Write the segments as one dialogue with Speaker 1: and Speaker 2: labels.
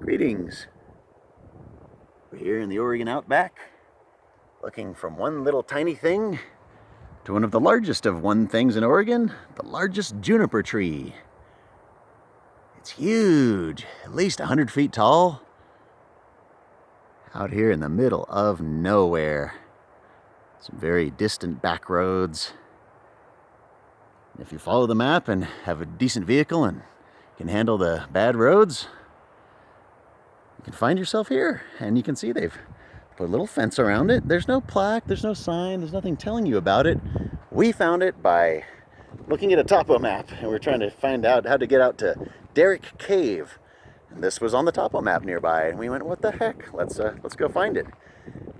Speaker 1: Greetings. We're here in the Oregon outback, looking from one little tiny thing to one of the largest of one things in Oregon, the largest juniper tree. It's huge, at least 100 feet tall, out here in the middle of nowhere. Some very distant back roads. If you follow the map and have a decent vehicle and can handle the bad roads, you can find yourself here. And you can see they've put a little fence around it. There's no plaque, there's no sign, there's nothing telling you about it. We found it by looking at a topo map, and we're trying to find out how to get out to Derrick Cave. And this was on the topo map nearby, and we went, what the heck? Let's go find it.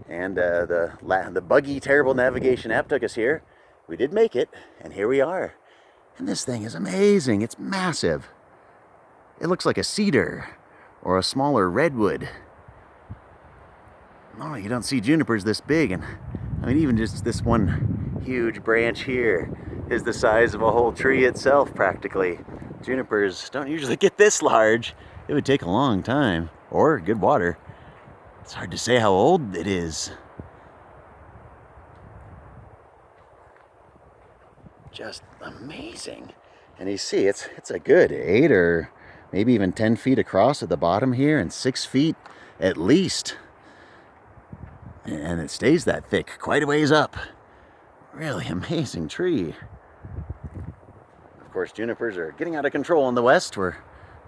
Speaker 1: And the buggy, terrible navigation app took us here. We did make it, and here we are. And this thing is amazing. It's massive. It looks like a cedar or a smaller redwood. No, you don't see junipers this big, and I mean, even just this one huge branch here is the size of a whole tree itself, practically. Junipers don't usually get this large. It would take a long time, or good water. It's hard to say how old it is. Just amazing. And you see, it's a good 8 or maybe even 10 feet across at the bottom here, and 6 feet at least. And it stays that thick quite a ways up. Really amazing tree. Of course, junipers are getting out of control in the west. We're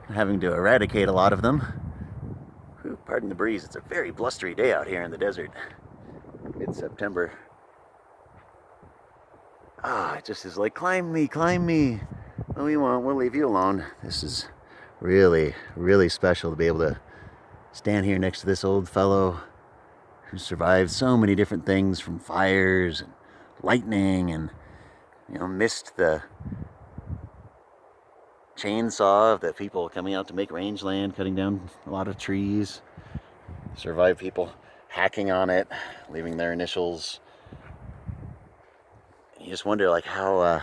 Speaker 1: having to eradicate a lot of them. Whew, pardon the breeze. It's a very blustery day out here in the desert. Mid-September. It just is like, climb me, climb me. No, we won't. We'll leave you alone. This is really, really special to be able to stand here next to this old fellow who survived so many different things, from fires and lightning, and missed the chainsaw of the people coming out to make rangeland, cutting down a lot of trees. Survived people hacking on it, leaving their initials. You just wonder, like, how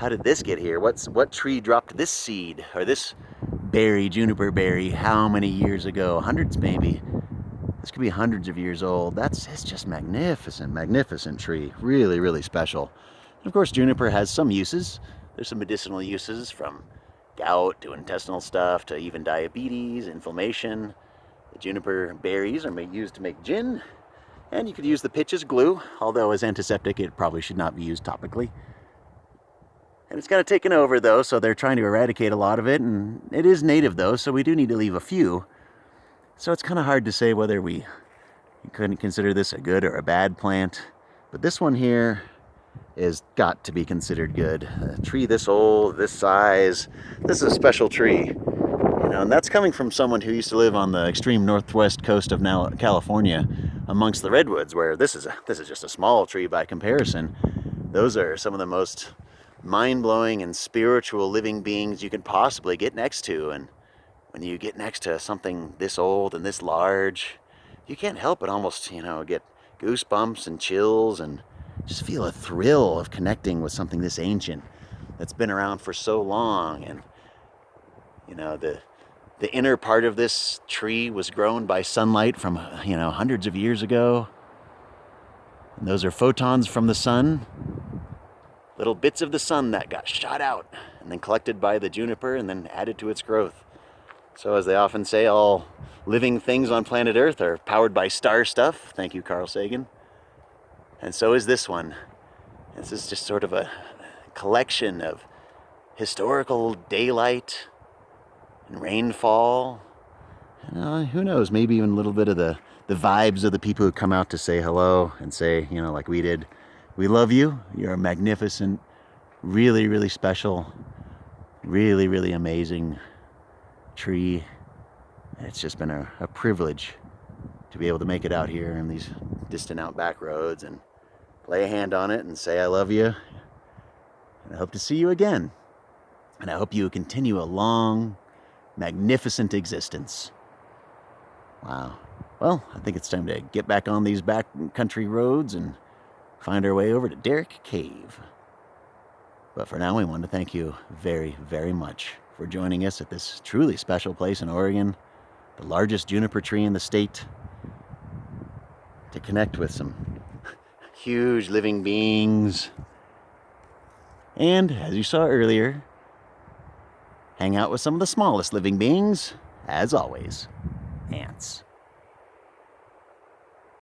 Speaker 1: did this get here? What tree dropped this seed or this berry, juniper berry, how many years ago? Hundreds, maybe. This could be hundreds of years old. It's just magnificent, magnificent tree. Really, really special. And of course, juniper has some uses. There's some medicinal uses, from gout to intestinal stuff to even diabetes, inflammation. The juniper berries are used to make gin. And you could use the pitch as glue, although as antiseptic it probably should not be used topically. And it's kind of taken over, though, so they're trying to eradicate a lot of it, and it is native, though, so we do need to leave a few. So it's kind of hard to say whether we couldn't consider this a good or a bad plant. But this one here is got to be considered good. A tree this old, this size, this is a special tree. And that's coming from someone who used to live on the extreme northwest coast of California, amongst the redwoods, where this is just a small tree by comparison. Those are some of the most mind-blowing and spiritual living beings you could possibly get next to. And when you get next to something this old and this large, you can't help but almost, get goosebumps and chills and just feel a thrill of connecting with something this ancient that's been around for so long. And the inner part of this tree was grown by sunlight from hundreds of years ago. And those are photons from the sun, little bits of the sun that got shot out and then collected by the juniper and then added to its growth. So as they often say, all living things on planet Earth are powered by star stuff. Thank you, Carl Sagan. And so is this one. This is just sort of a collection of historical daylight and rainfall. Who knows, maybe even a little bit of the vibes of the people who come out to say hello and say, like we did, we love you. You're a magnificent, really, really special, really, really amazing tree. It's just been a privilege to be able to make it out here in these distant outback roads and lay a hand on it and say I love you. And I hope to see you again. And I hope you continue a long, magnificent existence. Wow. Well, I think it's time to get back on these back country roads and find our way over to Derrick Cave. But for now, we want to thank you very, very much for joining us at this truly special place in Oregon. the largest juniper tree in the state, to connect with some huge living beings. And as you saw earlier, hang out with some of the smallest living beings, as always, ants.